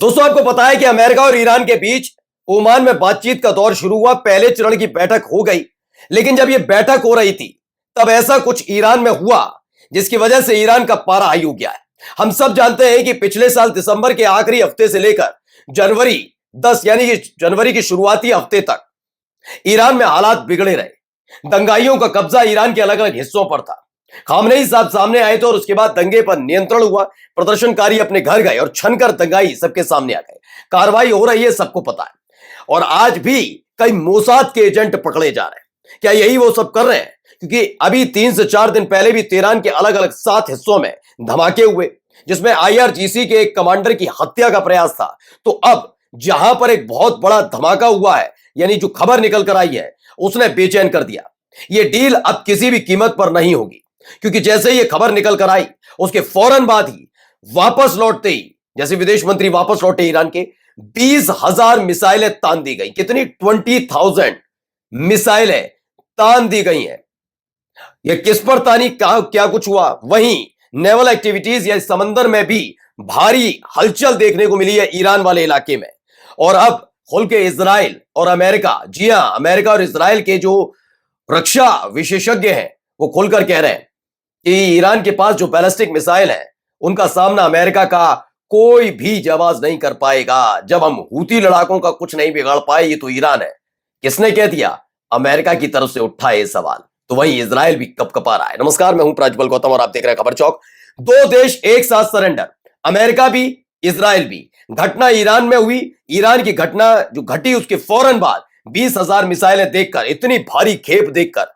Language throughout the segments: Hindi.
दोस्तों, आपको पता है कि अमेरिका और ईरान के बीच ओमान में बातचीत का दौर शुरू हुआ। पहले चरण की बैठक हो गई, लेकिन जब यह बैठक हो रही थी तब ऐसा कुछ ईरान में हुआ जिसकी वजह से ईरान का पारा हाई हो गया है। हम सब जानते हैं कि पिछले साल दिसंबर के आखिरी हफ्ते से लेकर जनवरी 10 यानी कि जनवरी के शुरुआती हफ्ते तक ईरान में हालात बिगड़े रहे। दंगाइयों का कब्जा ईरान के अलग अलग हिस्सों पर था। खामनेई साहब सामने आए थे और उसके बाद दंगे पर नियंत्रण हुआ। प्रदर्शनकारी अपने घर गए और छनकर दंगाई सबके सामने आ गए। कार्रवाई हो रही है, सबको पता है। और आज भी कई मोसाद के एजेंट पकड़े जा रहे हैं। क्या यही वो सब कर रहे हैं? क्योंकि अभी 3 से 4 दिन पहले भी तेहरान के अलग अलग 7 हिस्सों में धमाके हुए, जिसमें आईआरजीसी के एक कमांडर की हत्या का प्रयास था। तो अब जहां पर एक बहुत बड़ा धमाका हुआ है, यानी जो खबर निकल कर आई है, उसने बेचैन कर दिया। यह डील अब किसी भी कीमत पर नहीं होगी, क्योंकि जैसे ये खबर निकल कर आई उसके फौरन बाद ही वापस लौटते ही, जैसे विदेश मंत्री वापस लौटे ईरान के, 20,000 मिसाइलें तान दी गई। कितनी? 20,000 मिसाइलें तान दी गई हैं। यह किस पर तानी, क्या कुछ हुआ? वहीं नेवल एक्टिविटीज या समंदर में भी भारी हलचल देखने को मिली है ईरान वाले इलाके में। और अब खुल के इजराइल और अमेरिका, जी हां, अमेरिका और इजराइल के जो रक्षा विशेषज्ञ हैं वो खुलकर कह रहे हैं कि ईरान के पास जो बैलिस्टिक मिसाइल है उनका सामना अमेरिका का कोई भी जवाब नहीं कर पाएगा। जब हम हूती लड़ाकों का कुछ नहीं बिगाड़ पाए, ये तो ईरान है। किसने कह दिया? अमेरिका की तरफ से उठा है सवाल। तो वहीं इजराइल भी कपकपा रहा है। नमस्कार, मैं हूं प्राज्वल गौतम और आप देख रहे हैं खबर चौक। दो देश एक साथ सरेंडर, अमेरिका भी इजराइल भी। घटना ईरान में हुई। ईरान की घटना जो घटी उसके फौरन बाद 20,000 मिसाइलें देखकर, इतनी भारी खेप देखकर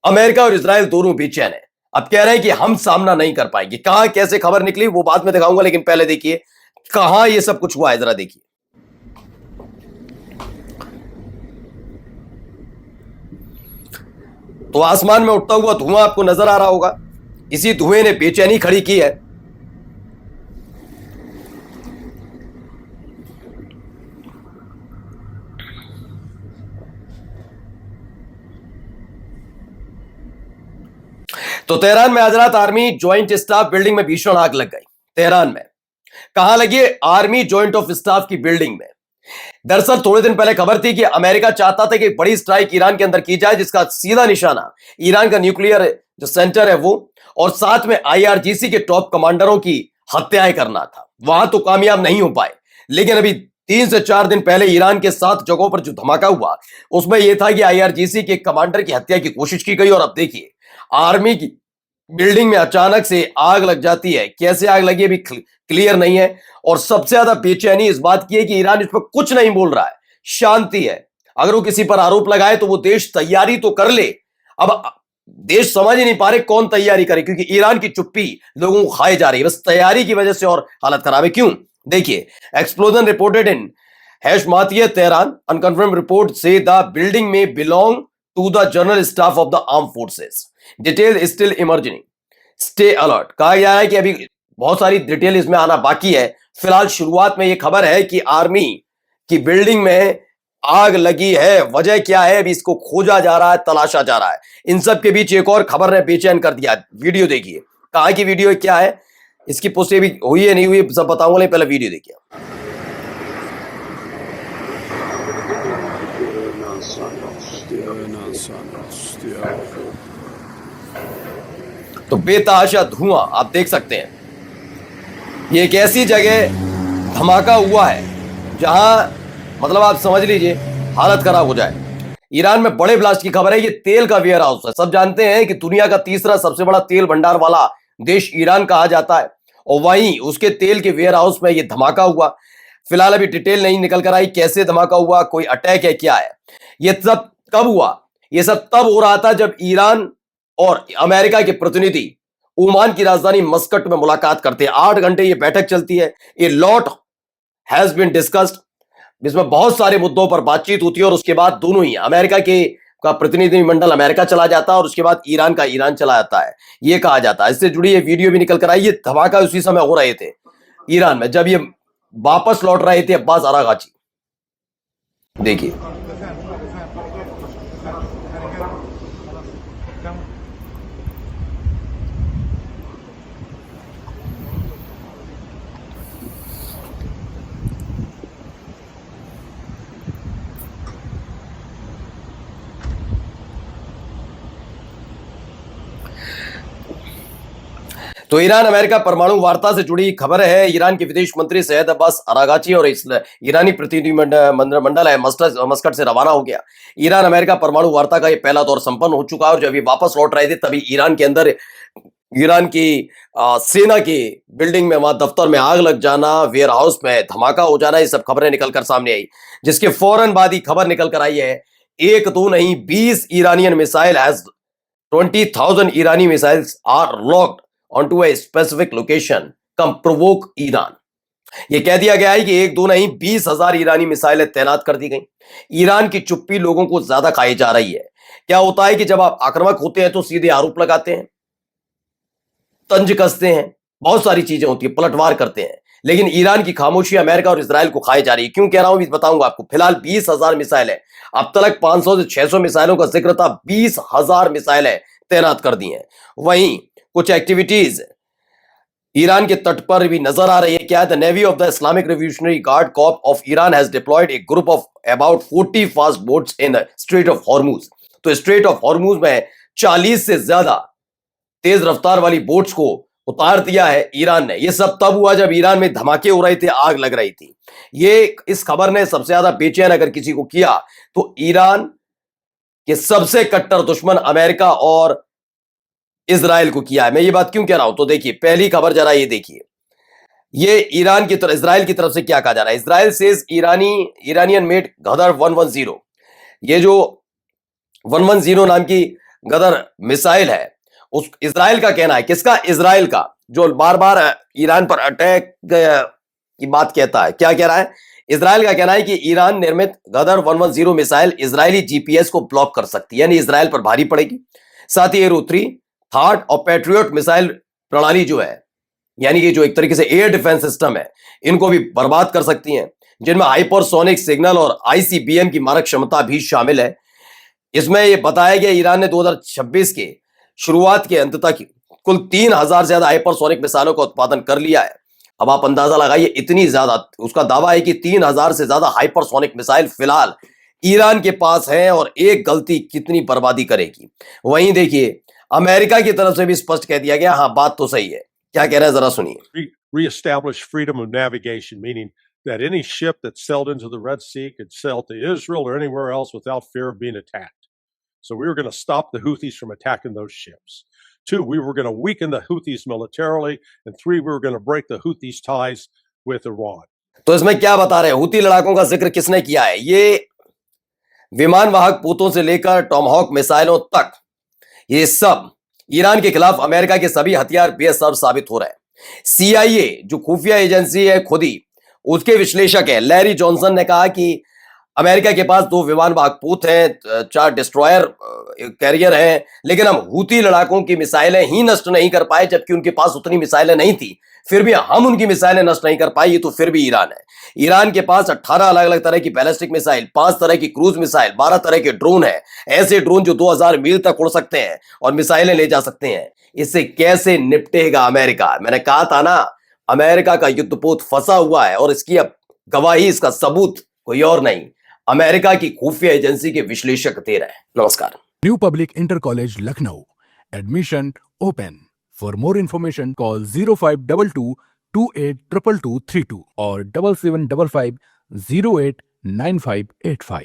अमेरिका और इजराइल दोनों बेचैन है। अब कह रहे हैं कि हम सामना नहीं कर पाएंगे। कहां कैसे खबर निकली वो बाद में दिखाऊंगा, लेकिन पहले देखिए कहां ये सब कुछ हुआ है, जरा देखिए। तो आसमान में उठता हुआ धुआं आपको नजर आ रहा होगा। इसी धुएं ने बेचैनी खड़ी की है। तो तेहरान में आज रात आर्मी ज्वाइंट स्टाफ बिल्डिंग में भीषण आग लग गई। तेहरान में कहां लगी? आर्मी ज्वाइंट ऑफ स्टाफ की बिल्डिंग में। दरअसल थोड़े दिन पहले खबर थी कि अमेरिका चाहता था कि बड़ी स्ट्राइक ईरान के अंदर की जाए, जिसका सीधा निशाना ईरान का न्यूक्लियर जो सेंटर है वो, और साथ में आईआरजीसी के टॉप कमांडरों की हत्याएं करना था। वहां तो कामयाब नहीं हो पाए, लेकिन अभी 3 से 4 दिन पहले ईरान के 7 जगहों पर जो धमाका हुआ उसमें यह था कि आईआरजीसी के कमांडर की हत्या की कोशिश की गई। और अब देखिए, आर्मी की बिल्डिंग में अचानक से आग लग जाती है। कैसे आग लगी अभी क्लियर नहीं है। और सबसे ज्यादा बेचैनी इस बात की है कि ईरान इस पर कुछ नहीं बोल रहा है, शांति है। अगर वो किसी पर आरोप लगाए तो वो देश तैयारी तो कर ले। अब देश समझ ही नहीं पा रहे कौन तैयारी करे, क्योंकि ईरान की चुप्पी लोगों को खाई जा रही है। बस तैयारी की वजह से और हालत खराब है। क्यों? देखिए, explosion reported in Hashmatiyeh Tehran, unconfirmed report say the building में belong to the general staff of the arm forces. Detail still emerging, stay alert. कहा गया है कि अभी बहुत सारी डिटेल इसमें आना बाकी है। फिलहाल शुरुआत में यह खबर है कि आर्मी की बिल्डिंग में आग लगी है। वजह क्या है अभी इसको खोजा जा रहा है, तलाशा जा रहा है। इन सब के बीच एक और खबर ने बेचैन कर दिया। वीडियो देखिए, कहां की वीडियो, क्या है, इसकी पुष्टि भी हुई है नहीं हुई सब बताऊंगा, लेकिन पहले वीडियो देखिए। तो बेतहाशा धुआं आप देख सकते हैं। ये एक ऐसी जगह धमाका हुआ है जहां मतलब आप समझ लीजिए हालत खराब हो जाए। ईरान में बड़े ब्लास्ट की खबर है। ये तेल का वेयर हाउस है। सब जानते हैं कि दुनिया का तीसरा सबसे बड़ा तेल भंडार वाला देश ईरान कहा जाता है, और वहीं उसके तेल के वेयर हाउस में ये धमाका हुआ। फिलहाल अभी डिटेल नहीं निकल कर आई कैसे धमाका हुआ, कोई अटैक है, क्या है। ये सब कब हुआ? ये सब तब हो रहा था जब ईरान और अमेरिका के प्रतिनिधि ओमान की राजधानी मस्कट में मुलाकात करते हैं। 8 घंटे ये बैठक चलती है। A lot has been discussed, इसमें बहुत सारे मुद्दों पर बातचीत होती है। और उसके बाद दोनों ही, अमेरिका के का प्रतिनिधिमंडल अमेरिका चला जाता है और उसके बाद ईरान का ईरान चला जाता है, ये कहा जाता है। इससे जुड़ी ये वीडियो भी निकल कर आई। ये धमाका उसी समय हो रहे थे ईरान में जब ये वापस लौट रहे थे अब्बास आरागाची। देखिए, तो ईरान अमेरिका परमाणु वार्ता से जुड़ी खबर है। ईरान के विदेश मंत्री सैयद अब्बास अरागाची और ईरानी प्रतिनिधि मंडल है मस्कट से रवाना हो गया। ईरान अमेरिका परमाणु वार्ता का ये पहला दौर संपन्न हो चुका है और जब ये वापस लौट रहे थे तभी ईरान के अंदर ईरान की सेना की बिल्डिंग में, वहां दफ्तर में आग लग जाना, वेयर हाउस में धमाका हो जाना, ये सब खबरें निकलकर सामने आई, जिसके फौरन बाद ही खबर निकल कर आई है एक दो नहीं 20 Iranian missile has 20,000 Irani missiles are locked onto a specific location come provoke Iran. यह कह दिया गया है कि एक दो नहीं 20,000 ईरानी मिसाइलें तैनात कर दी गई। ईरान की चुप्पी लोगों को ज्यादा खाई जा रही है। क्या होता है कि जब आप आक्रामक होते हैं तो सीधे आरोप लगाते हैं, तंज कसते हैं, बहुत सारी चीजें होती है, पलटवार करते हैं, लेकिन ईरान की खामोशी अमेरिका और इजराइल को खाई जा रही है। क्यों कह रहा हूं बताऊंगा आपको। फिलहाल 20,000 मिसाइल है, अब तक 500 से 600 मिसाइलों का जिक्र था, 20,000 मिसाइलें तैनात कर दी हैं। वहीं कुछ एक्टिविटीज ईरान के तट पर भी नजर आ रही है। क्या है? The navy of the Islamic revolutionary guard corp of Iran has deployed a group of about 40 fast boats in strait of Hormuz. तो स्ट्रेट ऑफ हॉर्मुज में 40 से ज्यादा तेज रफ्तार वाली बोट्स को उतार दिया है ईरान ने। यह सब तब हुआ जब ईरान में धमाके हो रहे थे, आग लग रही थी। ये इस खबर ने सबसे ज्यादा बेचैन अगर किसी को किया तो ईरान के सबसे कट्टर दुश्मन अमेरिका और इजराइल को किया है। मैं ये बात क्यों कह रहा हूं तो देखिए, पहली खबर जरा ये देखिए, ये ईरान की तरफ, इजराइल की तरफ से क्या कहा जा रहा है। इजराइल सेज इरानियन मेड गदर 110। ये जो 110 नाम की गदर मिसाइल है, उस इजराइल का कहना है, किसका? इजराइल का, जो बार बार ईरान पर अटैक की बात कहता है। क्या कह रहा है? इजराइल का कहना है कि ईरान निर्मित गदर 110 मिसाइल इजरायली जीपीएस को ब्लॉक कर सकती है, यानी इजराइल पर भारी पड़ेगी। साथ ही एरो 3 थर्ड और पैट्रियट मिसाइल प्रणाली जो है, यानी कि जो एक तरीके से एयर डिफेंस सिस्टम है, इनको भी बर्बाद कर सकती हैं, जिनमें हाइपरसोनिक सिग्नल और आईसीबीएम की मारक क्षमता भी शामिल है। इसमें यह बताया गया ईरान ने 2026 के शुरुआत के अंत तक कुल 3,000 से ज्यादा हाइपरसोनिक मिसाइलों का उत्पादन कर लिया है। अब आप अंदाजा लगाइए, इतनी ज्यादा, उसका दावा है कि 3,000 से ज्यादा हाइपरसोनिक मिसाइल फिलहाल ईरान के पास है और एक गलती कितनी बर्बादी करेगी। वहीं देखिए, अमेरिका की तरफ से भी स्पष्ट कह दिया गया, हाँ बात तो सही है। क्या कह रहा है जरा सुनिए। Reestablish freedom of navigation, meaning that any ship that sailed into the Red Sea could sail to Israel or anywhere else without fear of being attacked. So we were going to stop the Houthis from attacking those ships. 2, we were going to weaken the Houthis militarily. And 3, we were going to break the Houthis' ties with Iran. तो इसमें क्या बता रहे हैं? हूती लड़ाकों का जिक्र किसने किया है? ये विमान वाहक पोतों से लेकर टॉमहॉक मिसाइलों तक, ये सब ईरान के खिलाफ अमेरिका के सभी हथियार बेसब्र साबित हो रहे हैं। सीआईए जो खुफिया एजेंसी है, खुद ही उसके विश्लेषक है लैरी जॉनसन ने कहा कि अमेरिका के पास 2 विमान वाहक पोत हैं, 4 डिस्ट्रॉयर कैरियर हैं, लेकिन हम हूती लड़ाकों की मिसाइलें ही नष्ट नहीं कर पाए, जबकि उनके पास उतनी मिसाइलें नहीं थी, फिर भी हम उनकी मिसाइलें नष्ट नहीं कर पाए। ये तो फिर भी ईरान है। ईरान के पास 18 अलग अलग तरह की बैलिस्टिक मिसाइल, 5 तरह की क्रूज मिसाइल, 12 तरह के ड्रोन है, ऐसे ड्रोन जो 2000 मील तक उड़ सकते हैं और मिसाइलें ले जा सकते हैं। इससे कैसे निपटेगा अमेरिका? मैंने कहा था ना, अमेरिका का युद्धपोत फंसा हुआ है और इसकी अब गवाही, इसका सबूत कोई और नहीं, अमेरिका की खुफिया एजेंसी के विश्लेषक दे रहे हैं। नमस्कार। New public inter college Lucknow, admission open. For more information call 0522 282232 और 7755 089585।